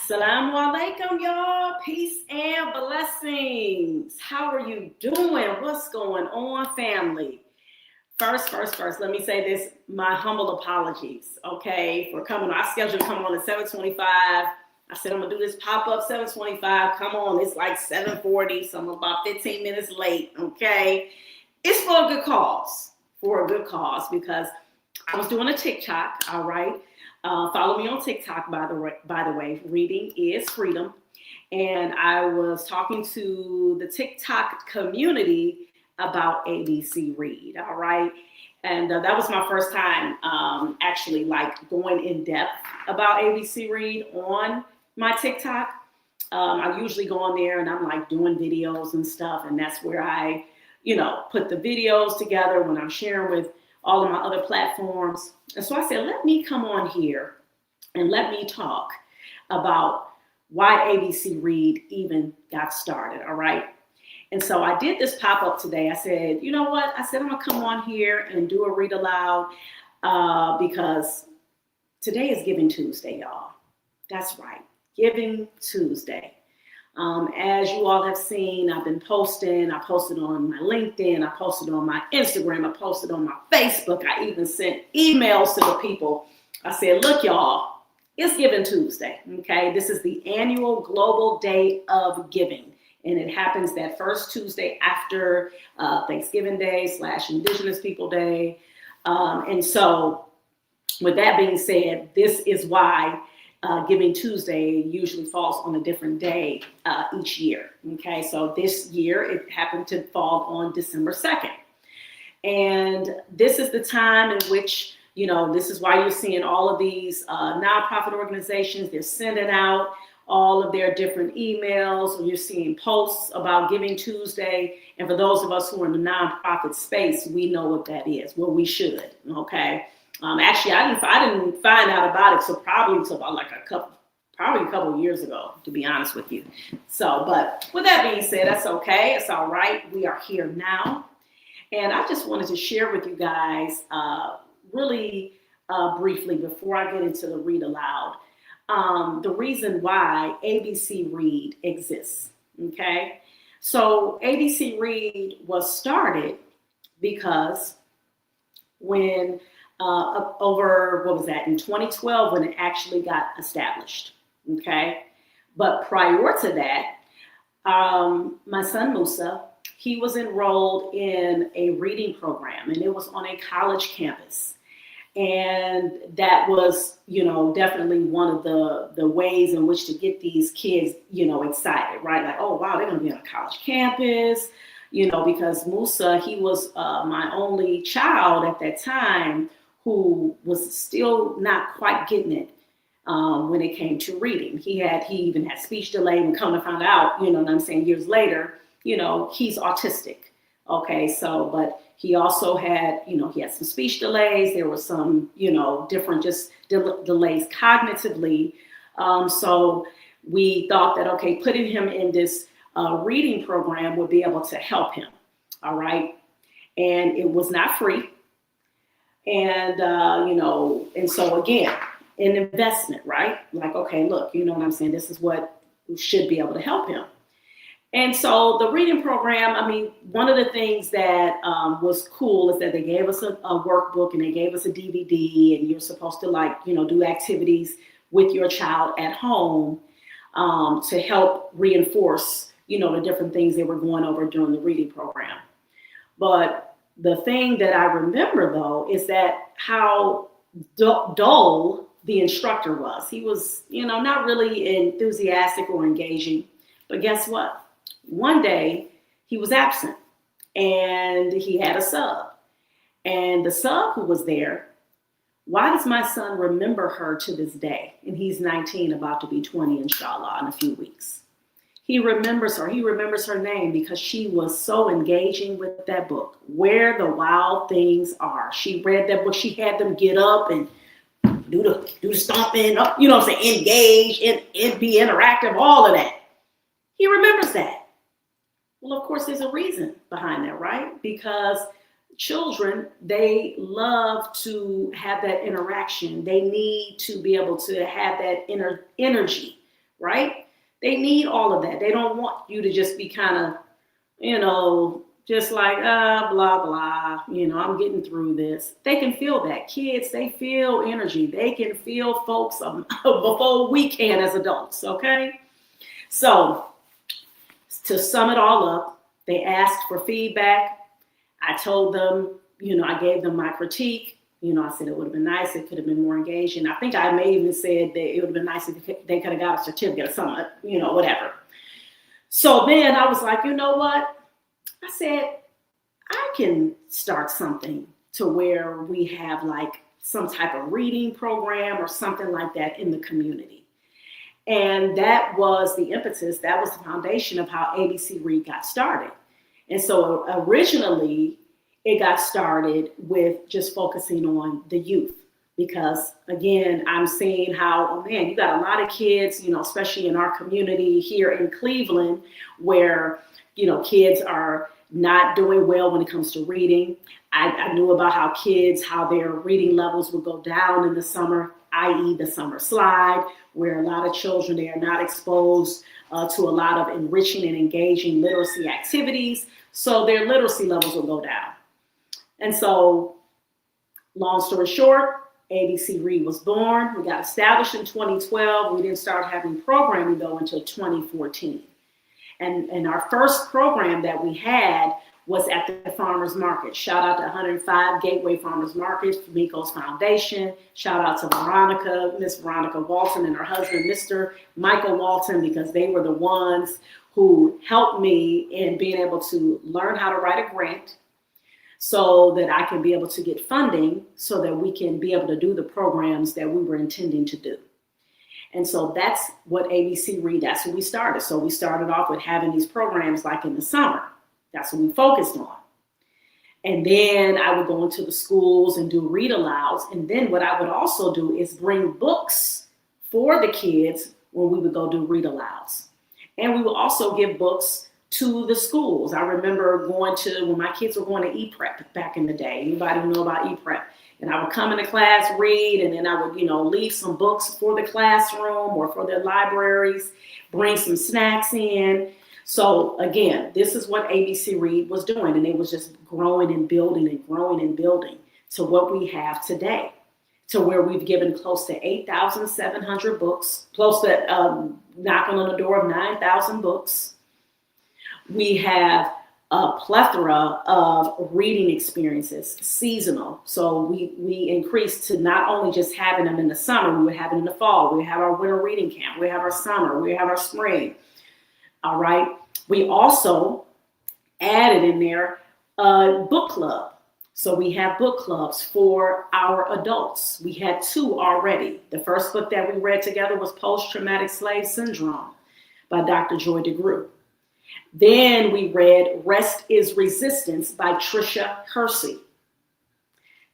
Assalamu alaikum, y'all. Peace and blessings. How are you doing? What's going on, family? First, let me say this, my humble apologies, okay, for coming. I scheduled to come on at 7:25. I said I'm going to do this pop-up 7:25. Come on, it's like 7:40, so I'm about 15 minutes late, okay? It's for a good cause, because I was doing a TikTok, all right? Follow me on TikTok, by the way. Reading is freedom. And I was talking to the TikTok community about ABC Read, all right? And that was my first time actually like going in depth about ABC Read on my TikTok. I usually go on there and I'm like doing videos and stuff. And that's where I, put the videos together when I'm sharing with all of my other platforms. And so I said, let me come on here and let me talk about why ABC Read even got started, all right? And so I did this pop-up today. I said, you know what? I said, I'm gonna come on here and do a read aloud because today is Giving Tuesday, y'all. That's right, Giving Tuesday. As you all have seen, I've been posting. I posted on my LinkedIn. I posted on my Instagram. I posted on my Facebook. I even sent emails to the people. I said, look, y'all, it's Giving Tuesday, okay? This is the annual Global Day of Giving, and it happens that first Tuesday after Thanksgiving Day / Indigenous People Day. And so with that being said, this is why Giving Tuesday usually falls on a different day each year. Okay, so this year it happened to fall on December 2nd. And this is the time in which, this is why you're seeing all of these nonprofit organizations, they're sending out all of their different emails, or you're seeing posts about Giving Tuesday. And for those of us who are in the nonprofit space, we know what that is. Well, we should, okay? Actually, I didn't find out about it probably about like a couple of years ago, to be honest with you. So, but with that being said, that's okay. It's all right. We are here now. And I just wanted to share with you guys really briefly before I get into the read aloud, the reason why ABC Read exists, okay? So ABC Read was started because when in 2012 when it actually got established, okay? But prior to that, my son Musa, he was enrolled in a reading program, and it was on a college campus. And that was, definitely one of the ways in which to get these kids, excited, right? Like, oh, wow, they're going to be on a college campus, because Musa, he was my only child at that time who was still not quite getting it when it came to reading. He even had speech delay, and come to find out, what I'm saying, years later, he's autistic. Okay, so, but he also had, he had some speech delays. There were some, different just delays cognitively. So we thought that, okay, putting him in this reading program would be able to help him. All right. And it was not free. And, and so again, an investment, right? Like, okay, look, what I'm saying? This is what should be able to help him. And so the reading program, one of the things that was cool is that they gave us a workbook, and they gave us a DVD, and you're supposed to do activities with your child at home to help reinforce, the different things they were going over during the reading program. But the thing that I remember, though, is that how dull the instructor was. He was, not really enthusiastic or engaging. But guess what? One day he was absent, and he had a sub. And the sub who was there, why does my son remember her to this day? And he's 19, about to be 20, inshallah, in a few weeks. He remembers her. He remembers her name because she was so engaging with that book, Where the Wild Things Are. She read that book. She had them get up and do the stomping, engage and be interactive, all of that. He remembers that. Well, of course, there's a reason behind that, right? Because children, they love to have that interaction. They need to be able to have that inner energy, right? They need all of that. They don't want you to just be kind of, just like, blah, blah, I'm getting through this. They can feel that. Kids, they feel energy. They can feel folks before we can as adults, okay? So to sum it all up, they asked for feedback. I told them, I gave them my critique. I said it would have been nice. It could have been more engaging. I think I may even said that it would have been nice if they could have got a certificate or something, whatever. So then I was like, you know what? I said, I can start something to where we have like some type of reading program or something like that in the community. And that was the impetus. That was the foundation of how ABC Read got started. And so originally, it got started with just focusing on the youth. Because again, I'm seeing how, oh man, you got a lot of kids, especially in our community here in Cleveland, where, kids are not doing well when it comes to reading. I knew about how their reading levels would go down in the summer, i.e. the summer slide, where a lot of children, they are not exposed to a lot of enriching and engaging literacy activities. So their literacy levels will go down. And so, long story short, ABC Read was born. We got established in 2012. We didn't start having programming, though, until 2014. And our first program that we had was at the farmers market. Shout out to 105 Gateway Farmers Market, Miko's Foundation. Shout out to Miss Veronica Walton, and her husband, Mr. Michael Walton, because they were the ones who helped me in being able to learn how to write a grant so that I can be able to get funding so that we can be able to do the programs that we were intending to do. And so that's what ABC Read, that's what we started. So we started off with having these programs like in the summer. That's what we focused on. And then I would go into the schools and do read alouds. And then what I would also do is bring books for the kids when we would go do read alouds. And we would also give books to the schools. I remember when my kids were going to E-Prep back in the day. Anybody know about E-Prep? And I would come into class, read, and then I would, leave some books for the classroom or for their libraries, bring some snacks in. So again, this is what ABC Read was doing, and it was just growing and building and growing and building to what we have today, to where we've given close to 8,700 books, close to knocking on the door of 9,000 books. We have a plethora of reading experiences, seasonal. So we increased to not only just having them in the summer, we would have it in the fall. We have our winter reading camp. We have our summer. We have our spring. All right. We also added in there a book club. So we have book clubs for our adults. We had 2 already. The first book that we read together was Post-Traumatic Slave Syndrome by Dr. Joy DeGruy. Then we read Rest is Resistance by Tricia Hersey.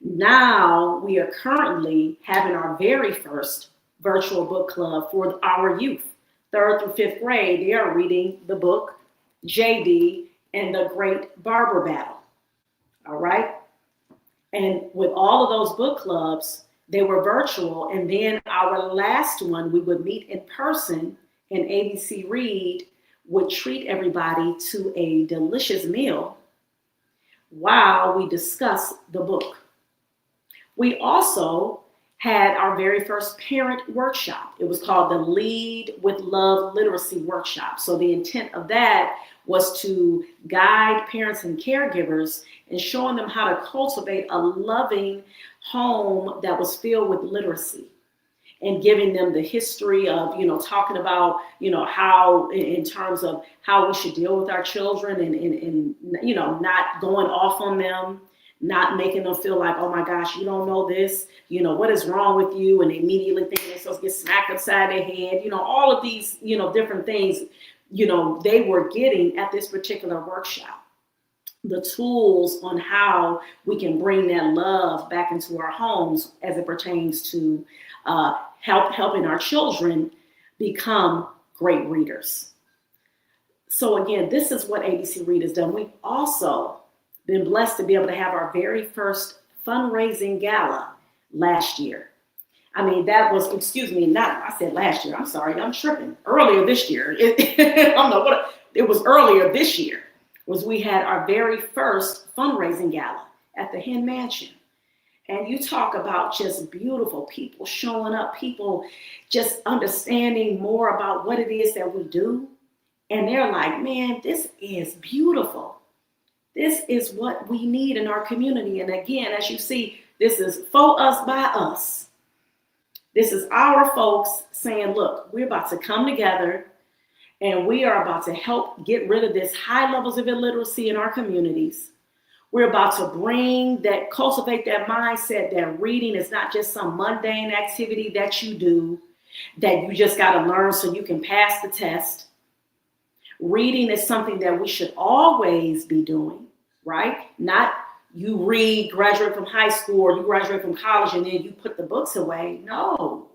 Now we are currently having our very first virtual book club for our youth. 3rd through 5th grade, they are reading the book JD and the Great Barber Battle. All right. And with all of those book clubs, they were virtual. And then our last one, we would meet in person, and ABC Read would treat everybody to a delicious meal while we discuss the book. We also had our very first parent workshop. It was called the Lead with Love Literacy Workshop. So the intent of that was to guide parents and caregivers and showing them how to cultivate a loving home that was filled with literacy, and giving them the history of, talking about, how in terms of how we should deal with our children and not going off on them, not making them feel like, oh my gosh, you don't know this, what is wrong with you? And immediately thinking they're supposed to get smacked upside their head, all of these, different things, they were getting at this particular workshop. The tools on how we can bring that love back into our homes as it pertains to helping our children become great readers. So again, this is what ABC Read has done. We've also been blessed to be able to have our very first fundraising gala last year. I mean, that was, excuse me, not, I said last year. I'm sorry, I'm tripping. Earlier this year. I don't know what, it was earlier this year, was we had our very first fundraising gala at the Hen Mansion. And you talk about just beautiful people showing up, people just understanding more about what it is that we do. And they're like, man, this is beautiful. This is what we need in our community. And again, as you see, this is for us by us. This is our folks saying, look, we're about to come together and we are about to help get rid of this high levels of illiteracy in our communities. We're about to cultivate that mindset that reading is not just some mundane activity that you do, that you just got to learn so you can pass the test. Reading is something that we should always be doing, right? Not you read, graduate from high school, or you graduate from college and then you put the books away. No.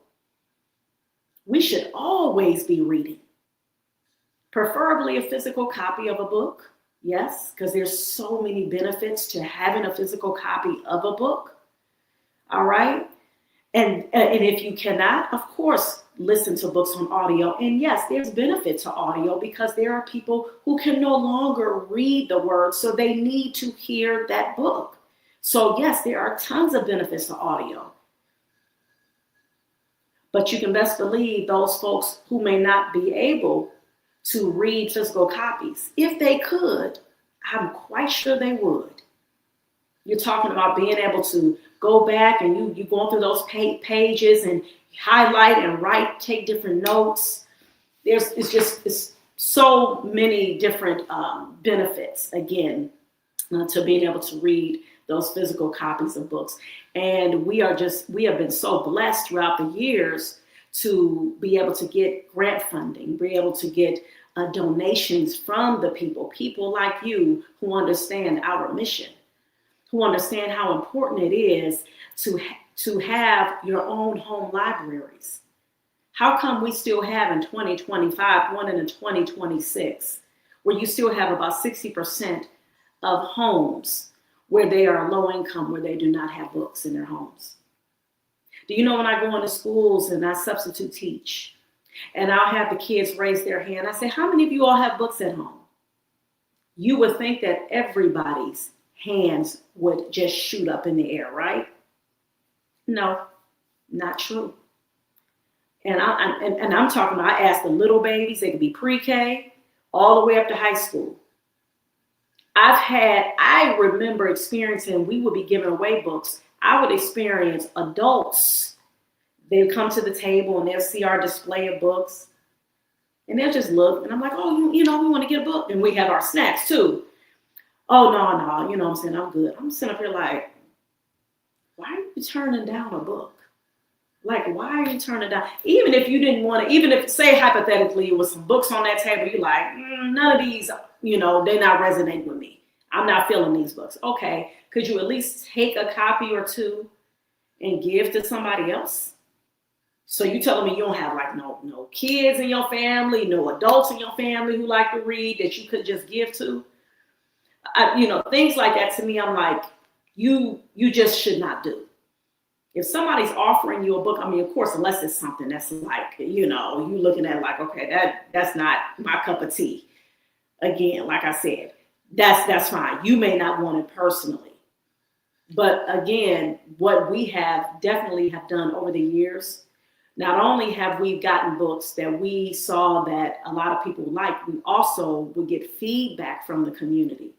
We should always be reading. Preferably a physical copy of a book. Yes, because there's so many benefits to having a physical copy of a book. All right. And if you cannot, of course, listen to books on audio. And yes, there's benefit to audio because there are people who can no longer read the words, so they need to hear that book. So yes, there are tons of benefits to audio. But you can best believe those folks who may not be able to read physical copies, if they could, I'm quite sure they would. You're talking about being able to go back and you going through those pages and highlight and write, take different notes. It's so many different benefits, again, to being able to read those physical copies of books. And we have been so blessed throughout the years to be able to get grant funding, be able to get donations from the people like you who understand our mission, who understand how important it is to have your own home libraries. How come we still have in 2025, one in 2026, where you still have about 60% of homes where they are low income, where they do not have books in their homes? Do you know when I go into schools and I substitute teach, and I'll have the kids raise their hand, I say, how many of you all have books at home? You would think that everybody's hands would just shoot up in the air, right? No, not true. And I'm talking about, I ask the little babies, they could be pre-K all the way up to high school. I remember experiencing, we would be giving away books. I would experience adults. They'd come to the table and they'll see our display of books and they'll just look. And I'm like, oh, we want to get a book. And we have our snacks too. Oh, no, you know what I'm saying? I'm good. I'm sitting up here like, why are you turning down a book? Like, why are you turning down? Even if you didn't want to, even if, say, hypothetically, it was some books on that table, you're like, none of these, they're not resonating with me. I'm not feeling these books. Okay, could you at least take a copy or two and give to somebody else? So you telling me you don't have like no kids in your family, no adults in your family who like to read that you could just give to? Things like that, to me, I'm like, you just should not do. If somebody's offering you a book, I mean, of course, unless it's something that's like, you looking at like, okay, that's not my cup of tea. Again, like I said, that's fine. You may not want it personally. But again, what we definitely have done over the years, not only have we gotten books that we saw that a lot of people like, we also would get feedback from the community.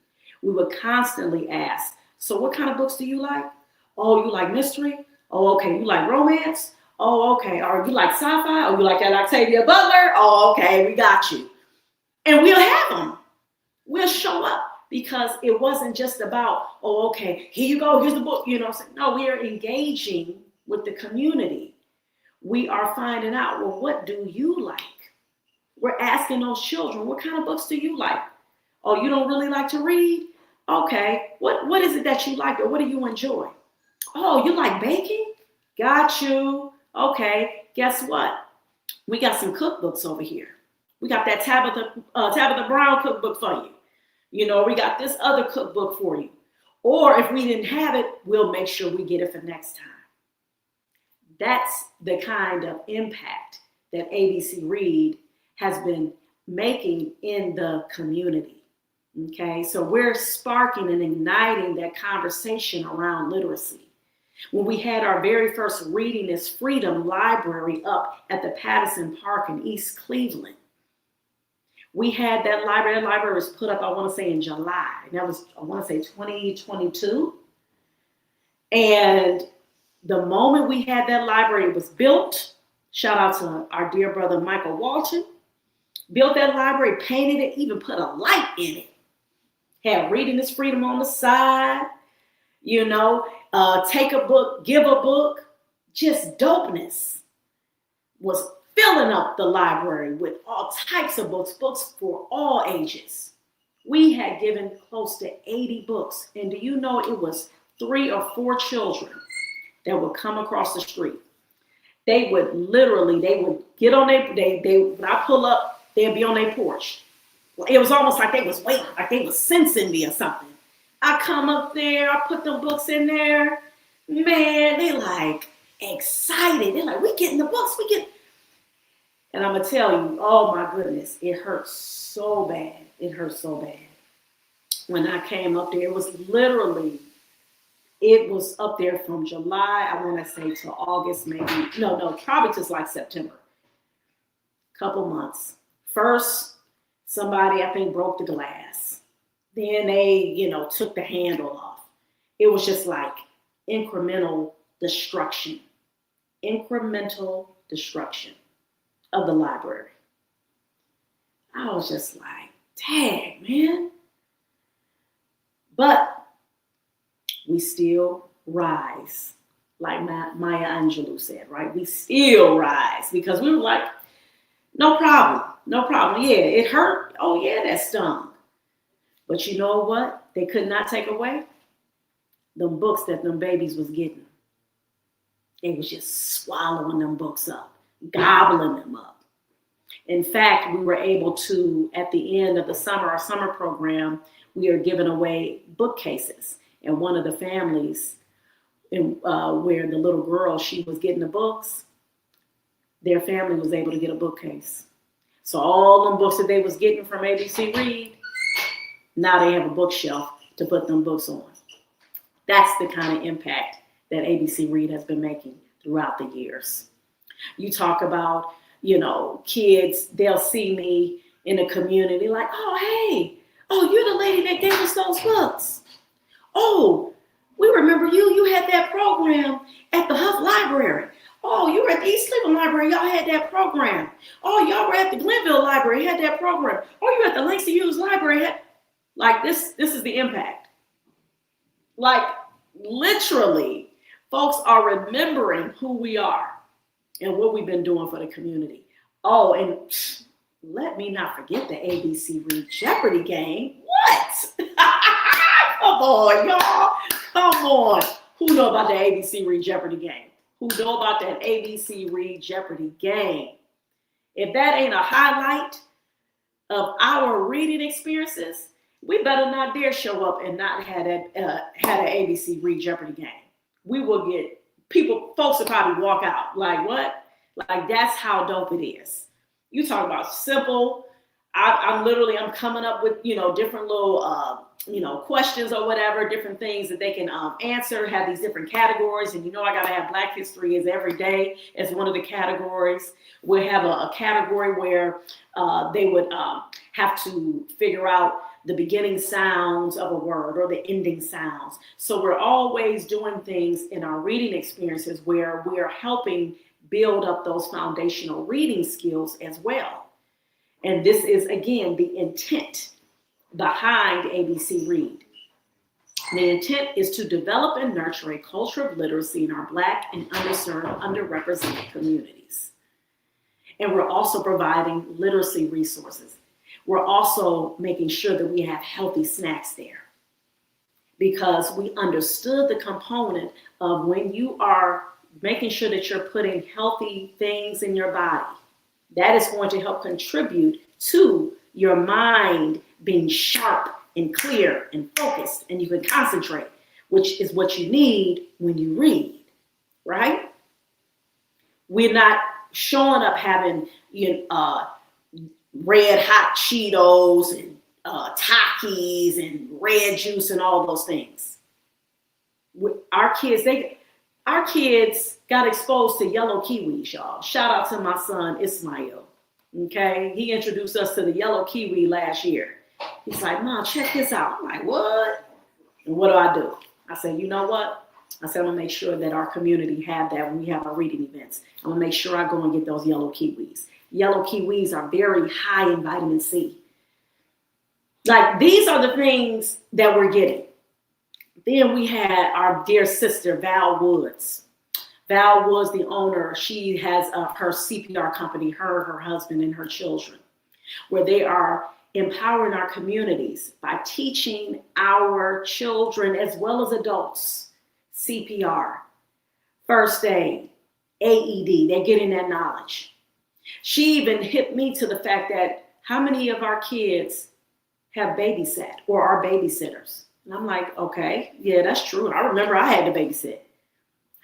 We would constantly ask, so what kind of books do you like? Oh, you like mystery? Oh, okay. You like romance? Oh, okay. Or you like sci-fi? Or you like that Octavia Butler? Oh, okay. We got you. And we'll have them. We'll show up because it wasn't just about, oh, okay, here you go. Here's the book. No, we are engaging with the community. We are finding out, well, what do you like? We're asking those children, what kind of books do you like? Oh, you don't really like to read? Okay. What is it that you like or what do you enjoy? Oh, you like baking? Got you. Okay. Guess what? We got some cookbooks over here. We got that Tabitha Brown cookbook for you. We got this other cookbook for you. Or if we didn't have it, we'll make sure we get it for next time. That's the kind of impact that ABC Read has been making in the community. Okay, so we're sparking and igniting that conversation around literacy. When we had our very first Reading is Freedom library up at the Patterson Park in East Cleveland, we had that library. That library was put up, I want to say, in July. That was, I want to say, 2022. And the moment we had that library, it was built. Shout out to our dear brother, Michael Walton. Built that library, painted it, even put a light in it. Had Reading is Freedom on the side. Take a book, give a book. Just dopeness. Was filling up the library with all types of books for all ages. We had given close to 80 books. And do you know it was 3 or 4 children that would come across the street. They would get on when I pull up, they'd be on their porch. It was almost like they was waiting, like they was sensing me or something. I come up there, I put the books in there. Man, they like excited. They're like, we getting the books, And I'm going to tell you, oh my goodness, it hurts so bad. It hurt so bad. When I came up there, it was up there from July, I want to say, to August, maybe. No, probably just like September. Couple months. First, somebody, I think, broke the glass. Then they, took the handle off. It was just like incremental destruction. Incremental destruction of the library. I was just like, dang, man. But we still rise, like Maya Angelou said, right? We still rise because we were like, no problem. Yeah, it hurt. Oh yeah, that stung. But you know what? They could not take away them books that them babies was getting. They was just swallowing them books up, gobbling them up. In fact, we were able to, at the end of our summer program, we are giving away bookcases. And one of the families where the little girl, she was getting the books, their family was able to get a bookcase. So all them books that they was getting from ABC Read, now they have a bookshelf to put them books on. That's the kind of impact that ABC Read has been making throughout the years. You talk about, kids, they'll see me in the community like, oh, you're the lady that gave us those books. Oh, we remember you. You had that program at the Huff Library. Oh, you were at the East Cleveland Library. Y'all had that program. Oh, y'all were at the Glenville Library. Had that program. Oh, you were at the Langston Hughes Library. Like this is the impact. Like literally, folks are remembering who we are and what we've been doing for the community. Oh, and let me not forget the ABC Read Jeopardy game. What? Come on, y'all. Come on. Who know about the ABC Read Jeopardy game? Who know about that ABC Read Jeopardy game? If that ain't a highlight of our reading experiences, we better not dare show up and not had an ABC Read Jeopardy game. We will get folks will probably walk out like, what? Like, that's how dope it is. You talk about simple. I'm coming up with, different little, questions or whatever, different things that they can answer, have these different categories. And, I got to have Black History is every day as one of the categories. We'll have a category where they would have to figure out the beginning sounds of a word or the ending sounds. So we're always doing things in our reading experiences where we are helping build up those foundational reading skills as well. And this is, again, the intent behind ABC Read. The intent is to develop and nurture a culture of literacy in our Black and underserved, underrepresented communities. And we're also providing literacy resources. We're also making sure that we have healthy snacks there, because we understood the component of when you are making sure that you're putting healthy things in your body, that is going to help contribute to your mind being sharp and clear and focused, and you can concentrate, which is what you need when you read, right? We're not showing up having red hot Cheetos and Takis and red juice and all those things. Our kids got exposed to yellow kiwis, y'all. Shout out to my son Ismail. Okay, he introduced us to the yellow kiwi last year. He's like, Mom, check this out. I'm like, what? And what do? I said, you know what? I said, I'm gonna make sure that our community have that when we have our reading events. I'm gonna make sure I go and get those yellow kiwis. Yellow kiwis are very high in vitamin C. Like, these are the things that we're getting. Then we had our dear sister, Val Woods. Val was the owner. She has her CPR company, her husband, and her children, where they are empowering our communities by teaching our children as well as adults CPR, first aid, AED. They're getting that knowledge. She even hit me to the fact that how many of our kids have babysat or are babysitters? And I'm like, okay, yeah, that's true. I remember I had to babysit.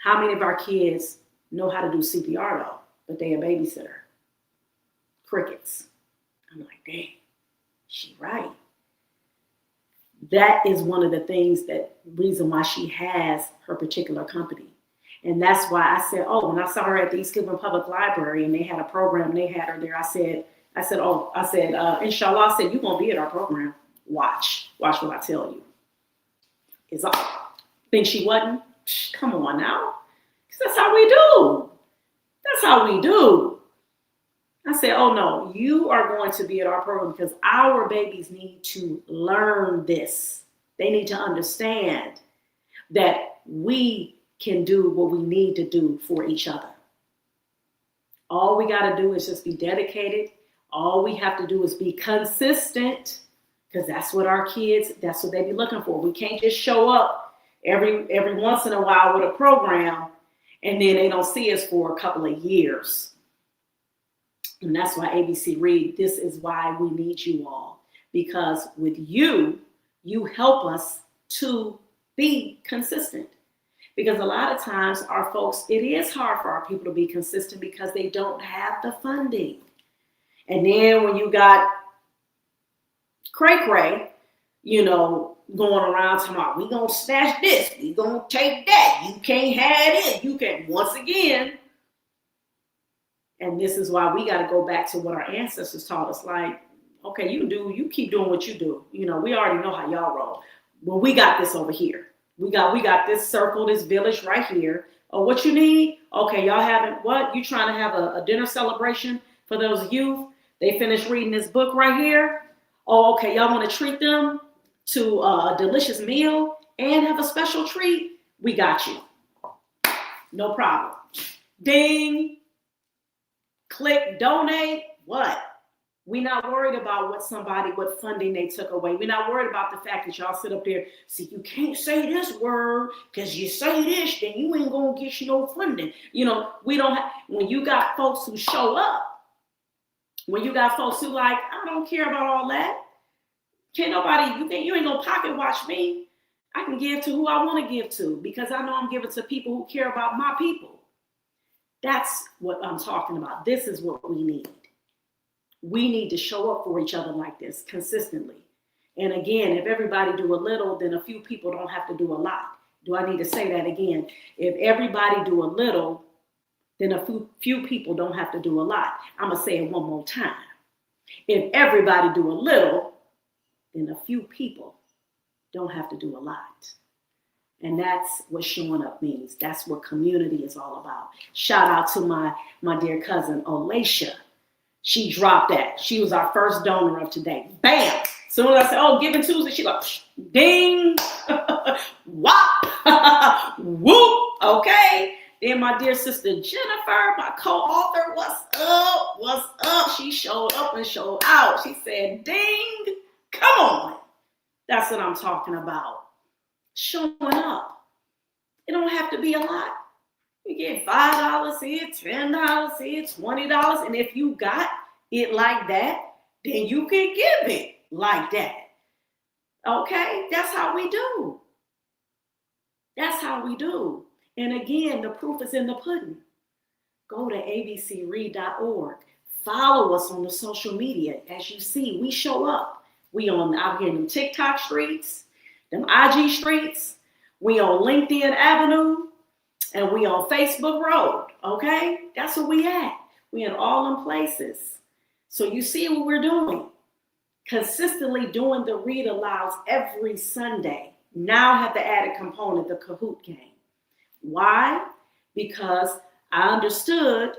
How many of our kids know how to do CPR though, but they a babysitter? Crickets. I'm like, dang, she right. That is one of the things reason why she has her particular company. And that's why I said, oh, when I saw her at the East Cleveland Public Library and they had a program, they had her there, I said, inshallah, I said, you're going to be at our program. Watch what I tell you. It's all. Think she wasn't? Come on now. That's how we do. That's how we do. I said, oh no, you are going to be at our program because our babies need to learn this. They need to understand that we can do what we need to do for each other. All we got to do is just be dedicated. All we have to do is be consistent, because that's what our kids, that's what they be looking for. We can't just show up every once in a while with a program and then they don't see us for a couple of years. And that's why ABC Read, this is why we need you all. Because with you help us to be consistent. Because a lot of times our folks, it is hard for our people to be consistent because they don't have the funding. And then when you got cray-cray, going around talking about, we gonna snatch this, we gonna take that, you can't have it, you can, once again. And this is why we got to go back to what our ancestors taught us. Like, okay, you keep doing what you do. We already know how y'all roll. Well, we got this over here. We got this circle, this village right here. Oh, what you need? Okay, y'all having what? You trying to have a dinner celebration for those youth? They finished reading this book right here. Oh, okay, y'all want to treat them to a delicious meal and have a special treat? We got you. No problem. Ding. Click donate. What? We're not worried about what funding they took away. We're not worried about the fact that y'all sit up there. See, you can't say this word because you say this, then you ain't gonna get no funding. We don't have, when you got folks who show up, when you got folks who like, I don't care about all that. Can't nobody, you ain't gonna pocket watch me. I can give to who I want to give to because I know I'm giving to people who care about my people. That's what I'm talking about. This is what we need. We need to show up for each other like this consistently. And again, if everybody do a little, then a few people don't have to do a lot. Do I need to say that again? If everybody do a little, then a few people don't have to do a lot. I'm going to say it one more time. If everybody do a little, then a few people don't have to do a lot. And that's what showing up means. That's what community is all about. Shout out to my dear cousin, Olacia. She dropped that. She was our first donor of today. Bam! Soon as I said, oh, Giving Tuesday, she like, ding! Wop! Whoop! Okay. Then my dear sister, Jennifer, my co-author, what's up? What's up? She showed up and showed out. She said, ding! Come on. That's what I'm talking about. Showing up. It don't have to be a lot. You get $5 here, $10 here, $20. And if you got it like that, then you can give it like that. Okay? That's how we do. That's how we do. And again, the proof is in the pudding. go to abcread.org. Follow us on the social media. As you see, we show up. We on out here in them TikTok streets, them IG streets. We on LinkedIn Avenue, and we on Facebook Road. Okay, that's where we at. We in all them places. So you see what we're doing. Consistently doing the read alouds every Sunday. Now have the added component, the Kahoot game. Why? Because I understood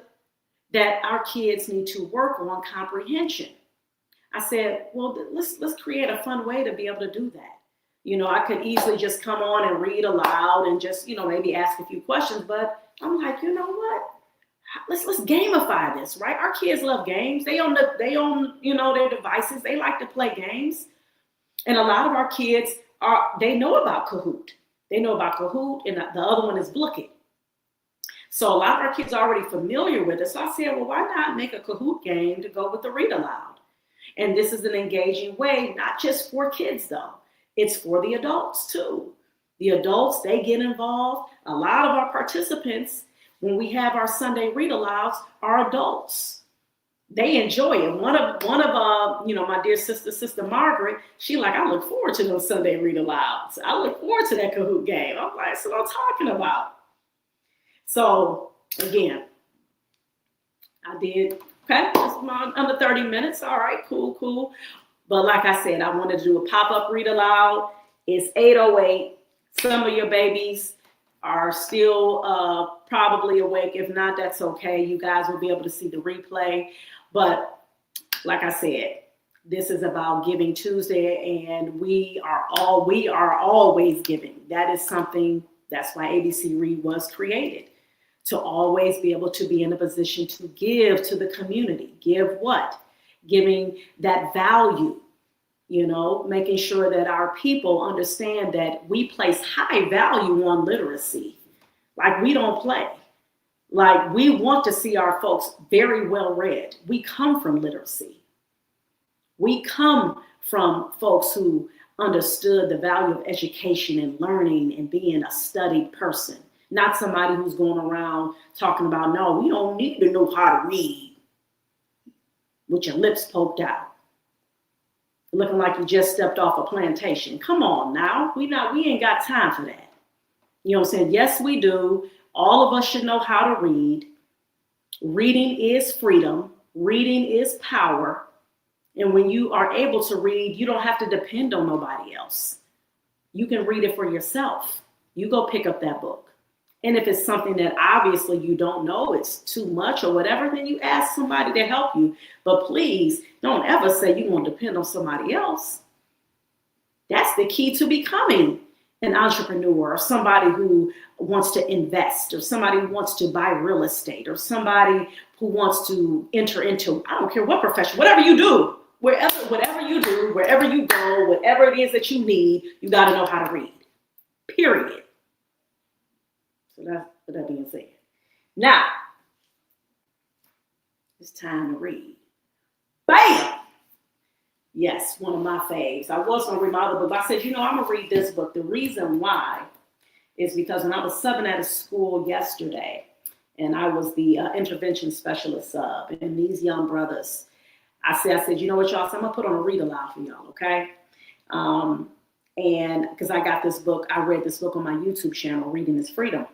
that our kids need to work on comprehension. I said, well, let's create a fun way to be able to do that. You know, I could easily just come on and read aloud and just, you know, maybe ask a few questions. But I'm like, you know what? Let's gamify this, right? Our kids love games. They own you know, their devices. They like to play games. And a lot of our kids they know about Kahoot. They know about Kahoot, and the other one is Blooket. So a lot of our kids are already familiar with it. So I said, well, why not make a Kahoot game to go with the read aloud? And this is an engaging way, not just for kids though. It's for the adults too. The adults, they get involved. A lot of our participants, when we have our Sunday read alouds, are adults. They enjoy it. One of you know, my dear sister Margaret, she like, I look forward to those Sunday read alouds. I look forward to that Kahoot game. I'm like, that's what I'm talking about. So again, I did, okay, that's under 30 minutes. All right, cool. But like I said, I wanted to do a pop-up read aloud. It's 8:08. Some of your babies are still probably awake. If not, that's okay. You guys will be able to see the replay. But like I said, this is about Giving Tuesday, and we are always giving. That is something, that's why ABC Read was created, to always be able to be in a position to give to the community. Give what? Giving that value, you know, making sure that our people understand that we place high value on literacy. Like, we don't play. Like, we want to see our folks very well read. We come from literacy. We come from folks who understood the value of education and learning and being a studied person. Not somebody who's going around talking about, no, we don't need to know how to read with your lips poked out, looking like you just stepped off a plantation. Come on now, we ain't got time for that. You know what I'm saying? Yes, we do. All of us should know how to read. Reading is freedom. Reading is power. And when you are able to read, you don't have to depend on nobody else. You can read it for yourself. You go pick up that book. And if it's something that obviously you don't know, it's too much or whatever, then you ask somebody to help you. But please don't ever say you want to depend on somebody else. That's the key to becoming an entrepreneur, or somebody who wants to invest, or somebody who wants to buy real estate, or somebody who wants to enter into, I don't care what profession, whatever you do, whatever you do, wherever you go, whatever it is that you need, you got to know how to read, period. So that's with that being said. Now, it's time to read. Bam! Yes, one of my faves. I was going to read my other book, but I said, you know, I'm going to read this book. The reason why is because when I was subbing at a school yesterday, and I was the intervention specialist sub, and these young brothers, I said, you know what, y'all, so I'm going to put on a read aloud for y'all, okay? And because I got this book, I read this book on my YouTube channel, Reading is Freedom.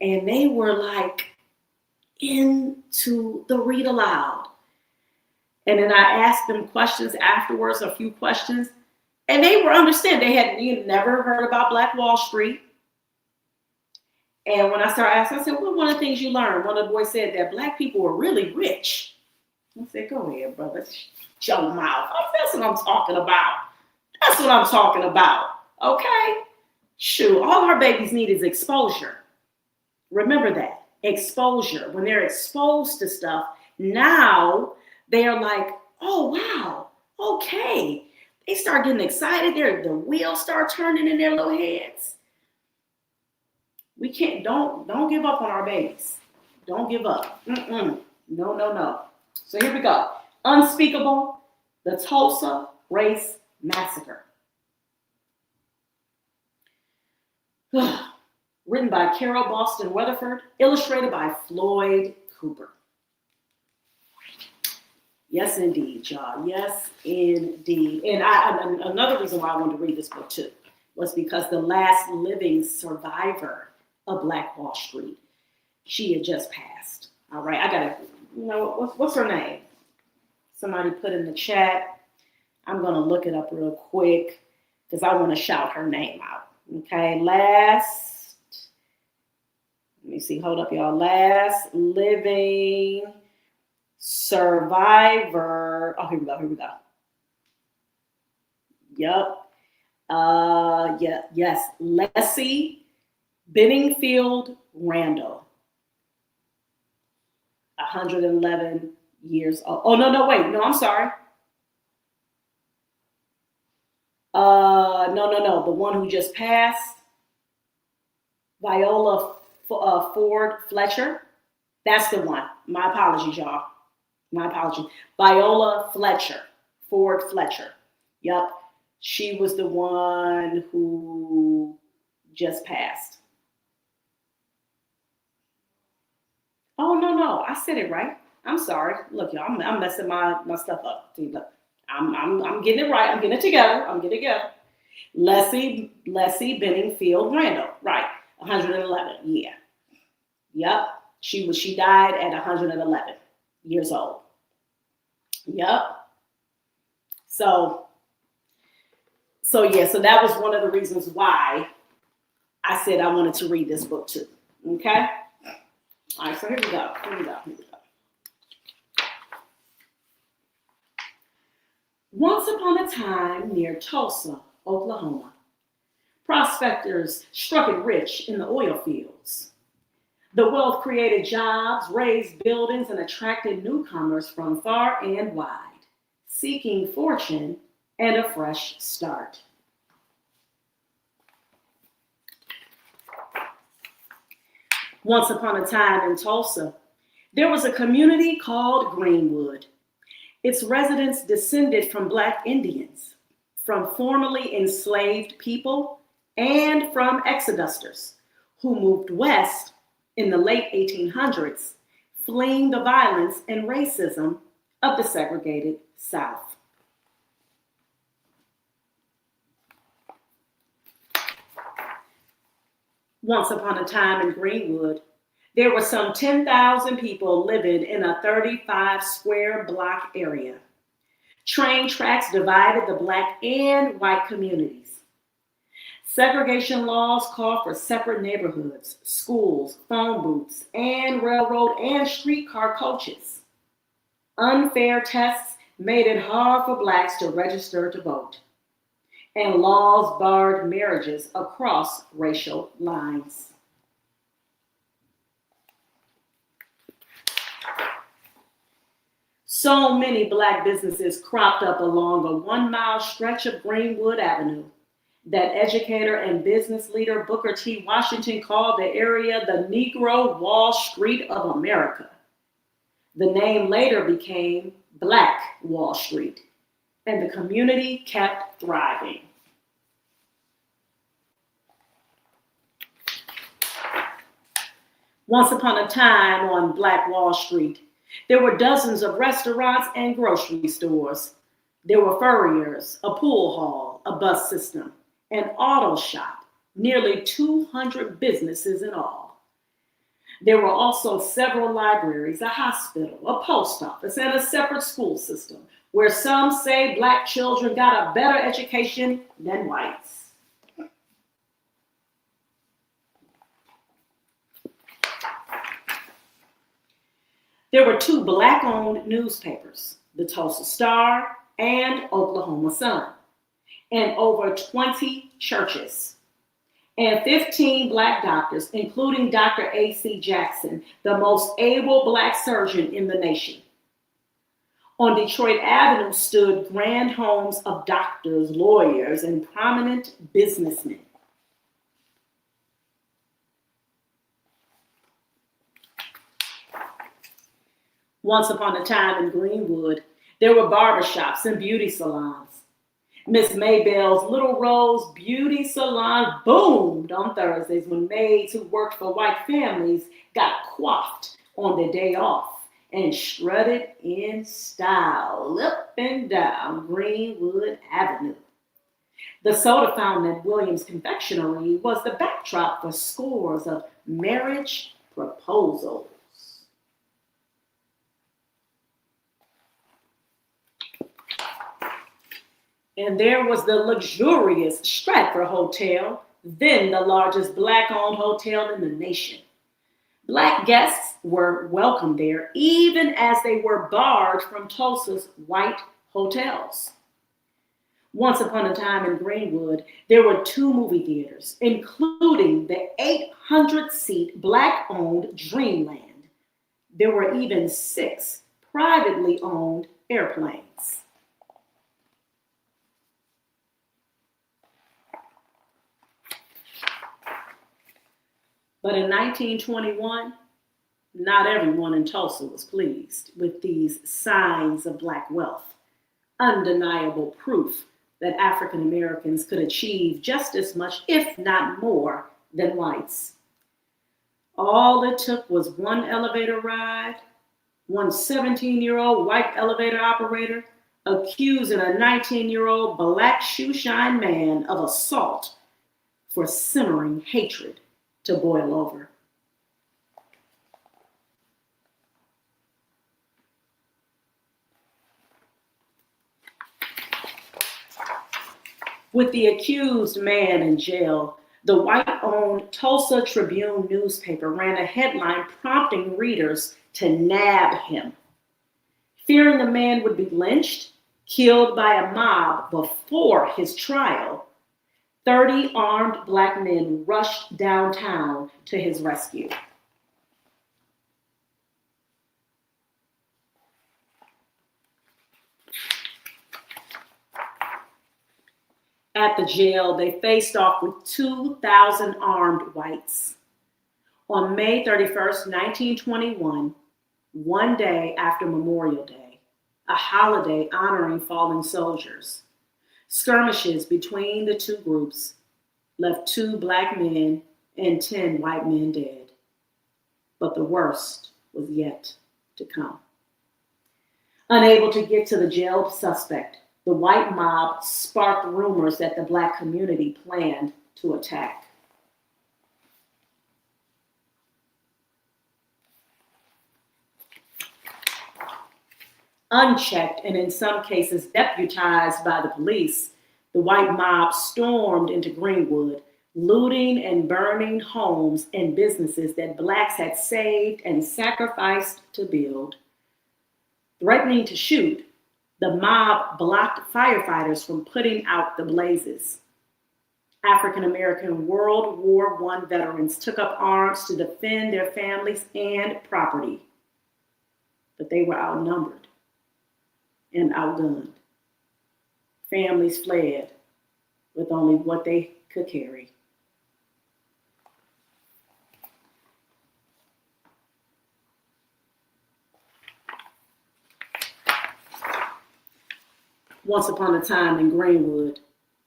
And they were like into the read aloud. And then I asked them questions afterwards, a few questions, and they were understanding. They had never heard about Black Wall Street. And when I started asking, I said, well, one of the things you learned, one of the boys said that Black people were really rich. I said, go ahead, brother, shut your mouth. That's what I'm talking about. That's what I'm talking about, okay? Shoot, all our babies need is exposure. Remember that, exposure. When they're exposed to stuff, now they are like, oh, wow, okay. They start getting excited. The wheels start turning in their little heads. We can't, don't give up on our babies. Don't give up. No. So here we go. Unspeakable, the Tulsa Race Massacre. written by Carol Boston Weatherford, illustrated by Floyd Cooper. Yes, indeed, y'all. Yes, indeed. And another reason why I wanted to read this book too was because the last living survivor of Black Wall Street, she had just passed. All right, I gotta, what's her name? Somebody put in the chat. I'm gonna look it up real quick because I want to shout her name out. Okay, let me see, hold up, y'all. Last living survivor. Oh, here we go. Yep. Yes. Leslie Benningfield Randall. 111 years old. Oh, no, wait. No, I'm sorry. No. The one who just passed. Viola Ford Fletcher. That's the one. My apologies, y'all. My apologies. Viola Ford Fletcher. Yep. She was the one who just passed. Oh, no. I said it right. I'm sorry. Look, y'all, I'm messing my stuff up. See, look, I'm getting it right. I'm getting it together. Leslie Benningfield Randall. Right. 111. Yeah. Yep. She died at 111 years old. Yep. So that was one of the reasons why I said I wanted to read this book too. Okay? All right, so here we go. Once upon a time near Tulsa, Oklahoma, prospectors struck it rich in the oil fields. The wealth created jobs, raised buildings, and attracted newcomers from far and wide, seeking fortune and a fresh start. Once upon a time in Tulsa, there was a community called Greenwood. Its residents descended from Black Indians, from formerly enslaved people, and from exodusters who moved west in the late 1800s, fleeing the violence and racism of the segregated South. Once upon a time in Greenwood, there were some 10,000 people living in a 35 square block area. Train tracks divided the Black and white communities. Segregation laws called for separate neighborhoods, schools, phone booths, and railroad and streetcar coaches. Unfair tests made it hard for Blacks to register to vote. And laws barred marriages across racial lines. So many Black businesses cropped up along a 1-mile stretch of Greenwood Avenue that educator and business leader Booker T. Washington called the area the Negro Wall Street of America. The name later became Black Wall Street, and the community kept thriving. Once upon a time on Black Wall Street, there were dozens of restaurants and grocery stores. There were furriers, a pool hall, a bus system, an auto shop, nearly 200 businesses in all. There were also several libraries, a hospital, a post office, and a separate school system, where some say Black children got a better education than whites. There were 2 Black-owned newspapers, the Tulsa Star and Oklahoma Sun, and over 20 churches, and 15 Black doctors, including Dr. A.C. Jackson, the most able Black surgeon in the nation. On Detroit Avenue stood grand homes of doctors, lawyers, and prominent businessmen. Once upon a time in Greenwood, there were barbershops and beauty salons. Miss Maybell's Little Rose Beauty Salon boomed on Thursdays when maids who worked for white families got coiffed on their day off and strutted in style up and down Greenwood Avenue. The soda fountain at Williams Confectionery was the backdrop for scores of marriage proposals. And there was the luxurious Stratford Hotel, then the largest black-owned hotel in the nation. Black guests were welcome there, even as they were barred from Tulsa's white hotels. Once upon a time in Greenwood, there were two movie theaters, including the 800-seat black-owned Dreamland. There were even 6 privately owned airplanes. But in 1921, not everyone in Tulsa was pleased with these signs of black wealth, undeniable proof that African Americans could achieve just as much, if not more, than whites. All it took was one elevator ride, one 17-year-old white elevator operator accusing a 19-year-old black shoeshine man of assault for simmering hatred to boil over. With the accused man in jail, the white-owned Tulsa Tribune newspaper ran a headline prompting readers to nab him. Fearing the man would be lynched, killed by a mob before his trial, 30 armed black men rushed downtown to his rescue. At the jail, they faced off with 2,000 armed whites. On May 31st, 1921, one day after Memorial Day, a holiday honoring fallen soldiers, skirmishes between the two groups left 2 black men and 10 white men dead. But the worst was yet to come. Unable to get to the jailed suspect, the white mob sparked rumors that the black community planned to attack. Unchecked and in some cases deputized by the police, the white mob stormed into Greenwood, looting and burning homes and businesses that blacks had saved and sacrificed to build. Threatening to shoot, the mob blocked firefighters from putting out the blazes. African American World War I veterans took up arms to defend their families and property, but they were outnumbered and outgunned. Families fled with only what they could carry. Once upon a time in Greenwood,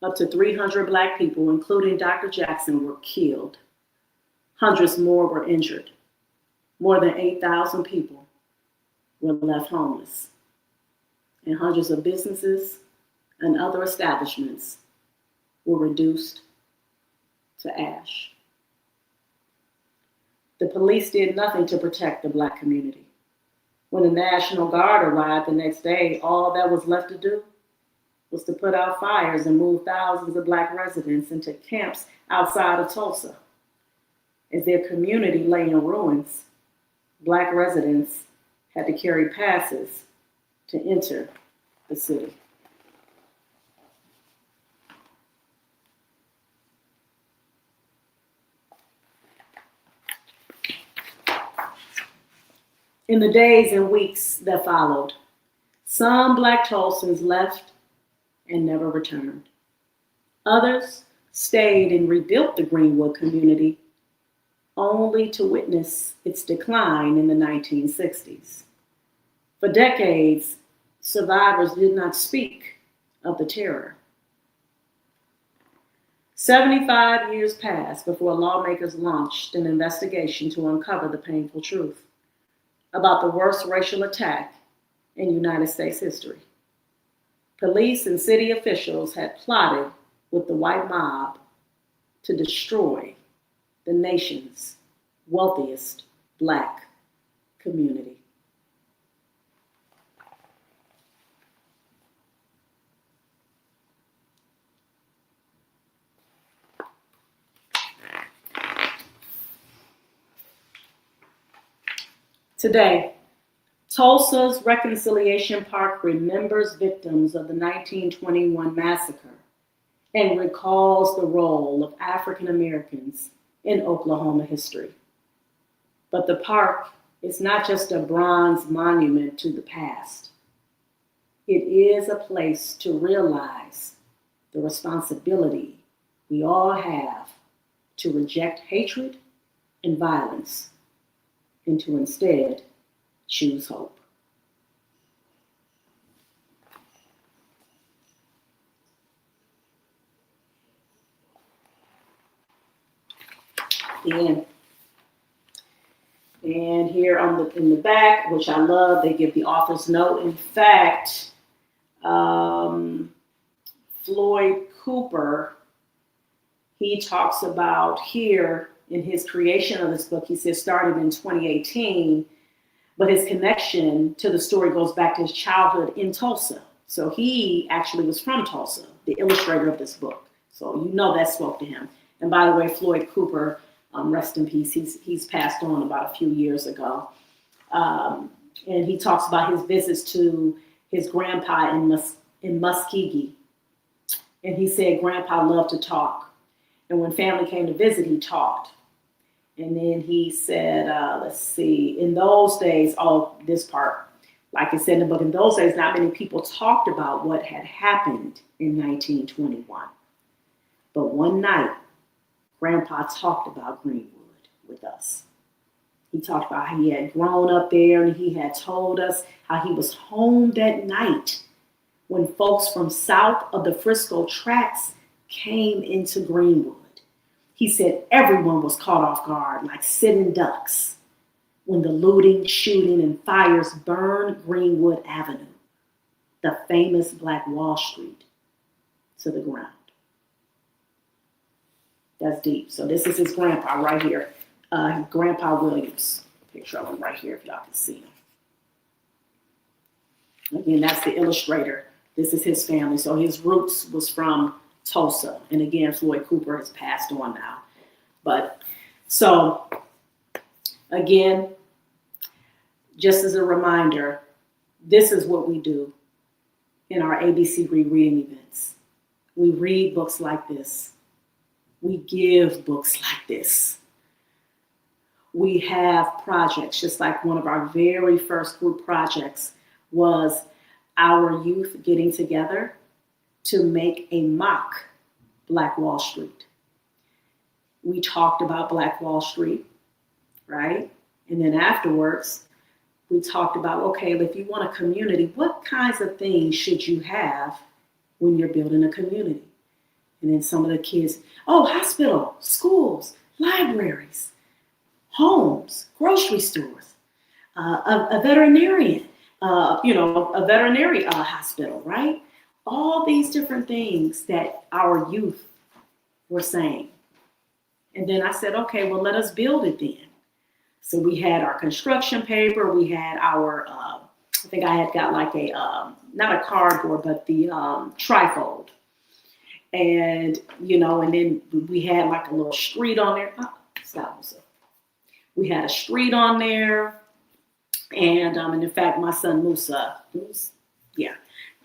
up to 300 black people, including Dr. Jackson, were killed. Hundreds more were injured. More than 8,000 people were left homeless. And hundreds of businesses and other establishments were reduced to ash. The police did nothing to protect the black community. When the National Guard arrived the next day, all that was left to do was to put out fires and move thousands of black residents into camps outside of Tulsa. As their community lay in ruins, black residents had to carry passes to enter the city. In the days and weeks that followed, some black Tulsans left and never returned. Others stayed and rebuilt the Greenwood community only to witness its decline in the 1960s. For decades, survivors did not speak of the terror. 75 years passed before lawmakers launched an investigation to uncover the painful truth about the worst racial attack in United States history. Police and city officials had plotted with the white mob to destroy the nation's wealthiest Black community. Today, Tulsa's Reconciliation Park remembers victims of the 1921 massacre and recalls the role of African Americans in Oklahoma history. But the park is not just a bronze monument to the past. It is a place to realize the responsibility we all have to reject hatred and violence and to instead choose hope. And here in the back, which I love, they give the author's note. In fact, Floyd Cooper, he talks about here in his creation of this book, he says started in 2018, but his connection to the story goes back to his childhood in Tulsa. So he actually was from Tulsa, the illustrator of this book. So you know that spoke to him. And by the way, Floyd Cooper, rest in peace, he's passed on about a few years ago. And he talks about his visits to his grandpa in Muskogee. And he said Grandpa loved to talk. And when family came to visit, he talked. And then he said, let's see, in those days, this part, like I said in the book, in those days, not many people talked about what had happened in 1921. But one night, Grandpa talked about Greenwood with us. He talked about how he had grown up there, and he had told us how he was home that night when folks from south of the Frisco tracks came into Greenwood. He said everyone was caught off guard like sitting ducks when the looting, shooting, and fires burned Greenwood Avenue, the famous Black Wall Street, to the ground. That's deep. So this is his grandpa right here. Grandpa Williams. Picture of him right here if y'all can see him. Again, that's the illustrator. This is his family. So his roots was from Tulsa. And again, Floyd Cooper has passed on now. But so again, just as a reminder, this is what we do in our ABC reading events. We read books like this. We give books like this. We have projects, just like one of our very first group projects was our youth getting together to make a mock Black Wall Street. We talked about Black Wall Street, right? And then afterwards, we talked about, okay, if you want a community, what kinds of things should you have when you're building a community? And then some of the kids, hospital, schools, libraries, homes, grocery stores, a veterinarian, a veterinary hospital, right? All these different things that our youth were saying. And then I said, okay, well, let us build it then. So we had our construction paper, we had our, I think I had got like a, not a cardboard, but the trifold. And, and then we had like a little street on there. We had a street on there. And in fact, my son Musa,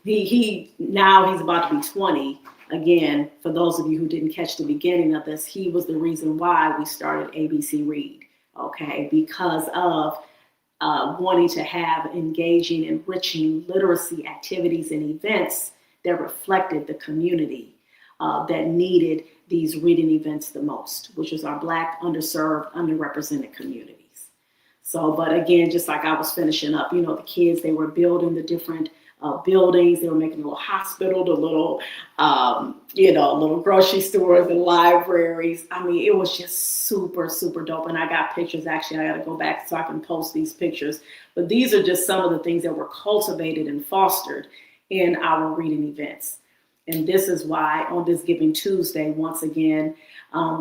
he now he's about to be 20. Again, for those of you who didn't catch the beginning of this, he was the reason why we started ABC Read, okay? Because of wanting to have engaging, enriching literacy activities and events that reflected the community that needed these reading events the most, which is our Black, underserved, underrepresented communities. So, but again, just like I was finishing up, the kids, they were building the different buildings. They were making a little hospital, the little, little grocery stores and libraries. I mean, it was just super, super dope. And I got pictures. Actually, I got to go back so I can post these pictures. But these are just some of the things that were cultivated and fostered in our reading events. And this is why on this Giving Tuesday, once again,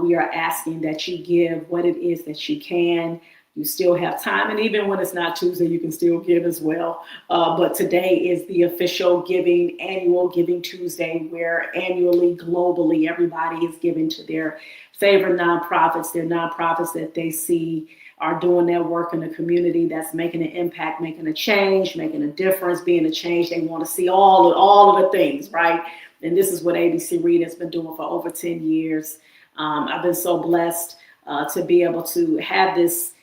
we are asking that you give what it is that you can. You still have time, and even when it's not Tuesday, you can still give as well. But today is the official annual Giving Tuesday, where annually, globally, everybody is giving to their favorite nonprofits, their nonprofits that they see are doing their work in the community, that's making an impact, making a change, making a difference, being a change. They want to see all of the things, right? And this is what ABC Read has been doing for over 10 years. I've been so blessed to be able to have this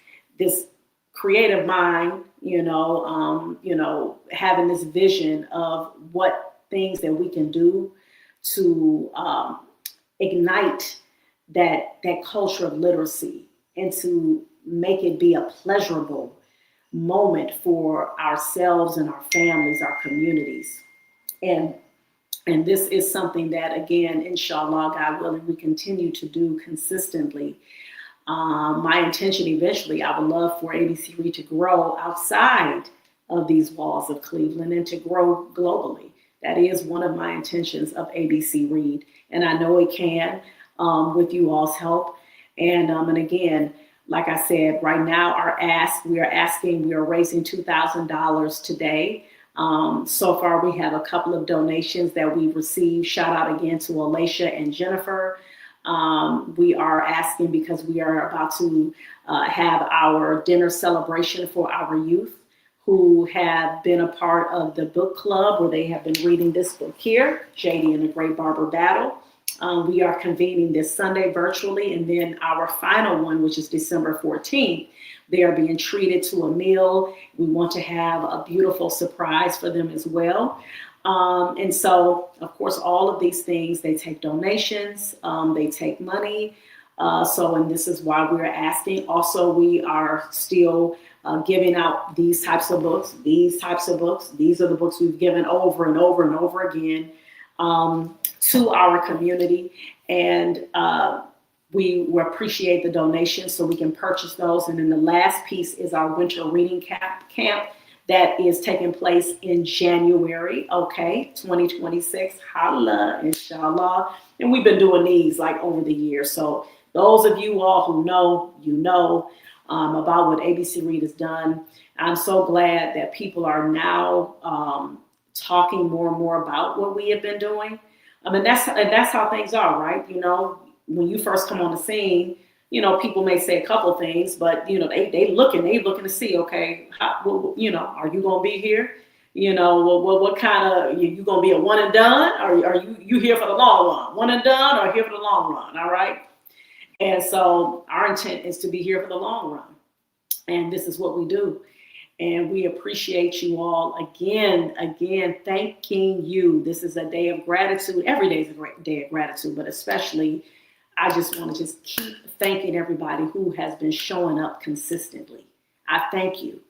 creative mind, having this vision of what things that we can do to ignite that culture of literacy and to make it be a pleasurable moment for ourselves and our families, our communities. And this is something that, again, inshallah, God willing, we continue to do consistently. My intention eventually, I would love for ABC Read to grow outside of these walls of Cleveland and to grow globally. That is one of my intentions of ABC Read. And I know it can with you all's help. And again, like I said, right now we are raising $2,000 today. So far, we have a couple of donations that we've received. Shout out again to Alicia and Jennifer. We are asking because we are about to have our dinner celebration for our youth who have been a part of the book club where they have been reading this book here, JD and the Great Barber Battle. We are convening this Sunday virtually, and then our final one, which is December 14th, they are being treated to a meal. We want to have a beautiful surprise for them as well. And so, of course, all of these things, they take donations, they take money. And this is why we're asking. Also, we are still giving out these types of books. These are the books we've given over and over and over again to our community. And we appreciate the donations so we can purchase those. And then the last piece is our winter reading camp that is taking place in January, 2026. Holla, inshallah. And we've been doing these like over the years. So those of you all who know, about what ABC Read has done. I'm so glad that people are now talking more and more about what we have been doing. That's how things are, right? When you first come on the scene, people may say a couple things, but they looking to see, okay, are you gonna be here? What kind of you gonna be a one and done, or are you here for the long run? One and done, or here for the long run? All right. And so our intent is to be here for the long run, and this is what we do. And we appreciate you all again, thanking you. This is a day of gratitude. Every day is a great day of gratitude, but especially I just want to just keep thanking everybody who has been showing up consistently. I thank you.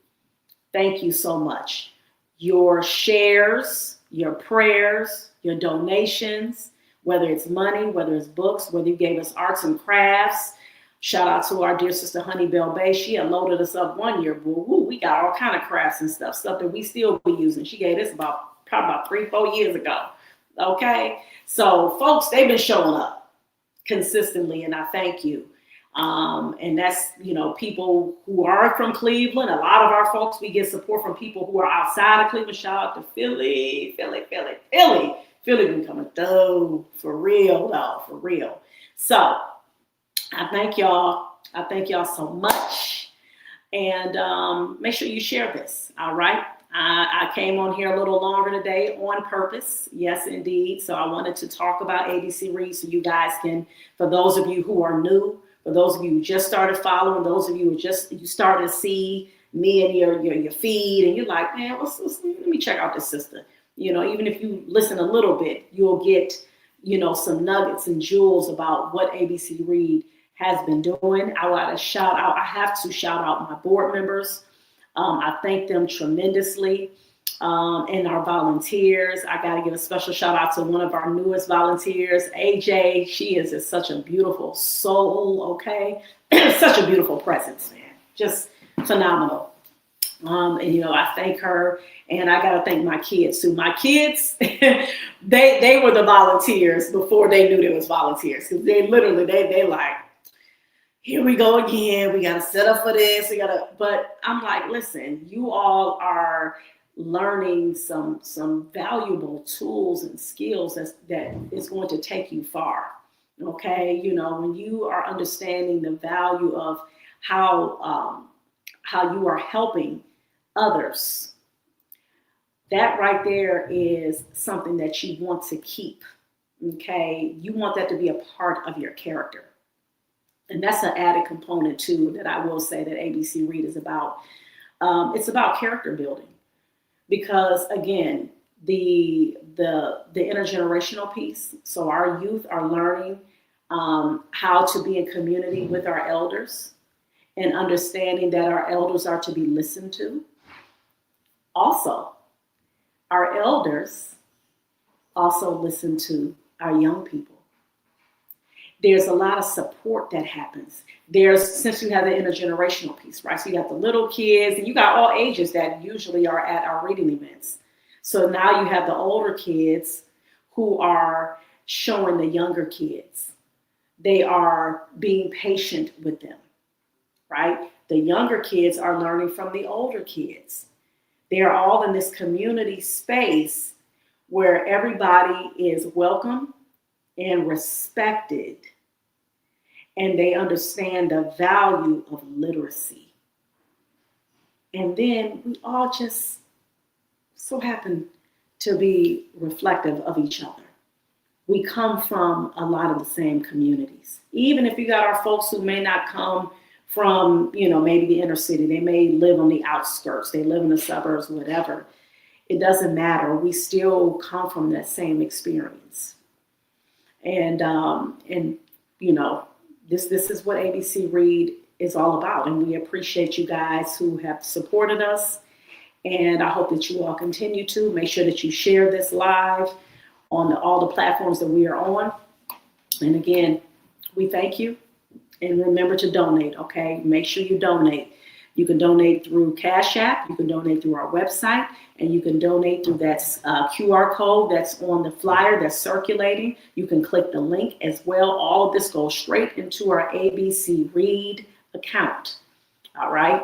Thank you so much. Your shares, your prayers, your donations, whether it's money, whether it's books, whether you gave us arts and crafts. Shout out to our dear sister Honey Bell Bay. She had loaded us up one year. We got all kind of crafts and stuff that we still be using. She gave this probably about 3-4 years ago. Okay. So folks, they've been showing up consistently, and I thank you. And that's, people who are from Cleveland. A lot of our folks, we get support from people who are outside of Cleveland. Shout out to Philly. Philly been coming through for real. So I thank y'all. So much. And make sure you share this. All right. I came on here a little longer today on purpose. Yes, indeed. So I wanted to talk about ABC Read so you guys can, for those of you who are new, for those of you who just started following, those of you who you started to see me in your feed, and you're like, man, let me check out this sister. Even if you listen a little bit, you'll get, some nuggets and jewels about what ABC Read has been doing. I have to shout out my board members. I thank them tremendously. and our volunteers. I got to give a special shout out to one of our newest volunteers, AJ. She is just such a beautiful soul, okay? Such a beautiful presence, man. Just phenomenal. And you know, I thank her, and I gotta thank my kids too. My kids, they were the volunteers before they knew they was volunteers, because they literally they like, here we go again. We gotta set up for this. But I'm like, listen, you all are learning some valuable tools and skills that is going to take you far. Okay, you know, when you are understanding the value of how you are helping others, that right there is something that you want to keep. Okay, you want that to be a part of your character. And that's an added component too that I will say that ABC Read is about. It's about character building, because again, the intergenerational piece. So our youth are learning how to be in community with our elders, and understanding that our elders are to be listened to. Also, our elders also listen to our young people. There's a lot of support that happens. Since you have the intergenerational piece, right? So you got the little kids, and you got all ages that usually are at our reading events. So now you have the older kids who are showing the younger kids. They are being patient with them, right? The younger kids are learning from the older kids. They are all in this community space where everybody is welcome and respected, and they understand the value of literacy. And then we all just so happen to be reflective of each other. We come from a lot of the same communities. Even if you got our folks who may not come from, you know, maybe the inner city, they may live on the outskirts, they live in the suburbs, whatever. It doesn't matter. We still come from that same experience. And you know, this is what ABC Read is all about. And we appreciate you guys who have supported us. And I hope that you all continue to. Make sure that you share this live on all the platforms that we are on. And again, we thank you. And remember to donate, okay? Make sure you donate. You can donate through Cash App. You can donate through our website. And you can donate through that QR code that's on the flyer that's circulating. You can click the link as well. All of this goes straight into our ABC Read account, all right?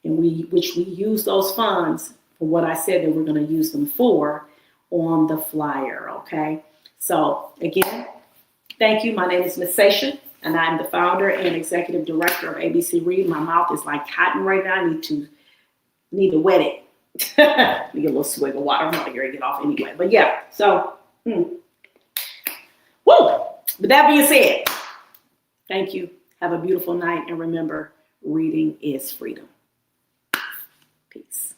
And which we use those funds for what I said that we're going to use them for on the flyer, okay? So again, thank you. My name is Ms. Sasha, and I'm the founder and executive director of ABC Read. My mouth is like cotton right now. I need to wet it. Let me get a little swig of water. I'm not going to get off anyway. But yeah, so, woo! With that being said, thank you. Have a beautiful night. And remember, reading is freedom. Peace.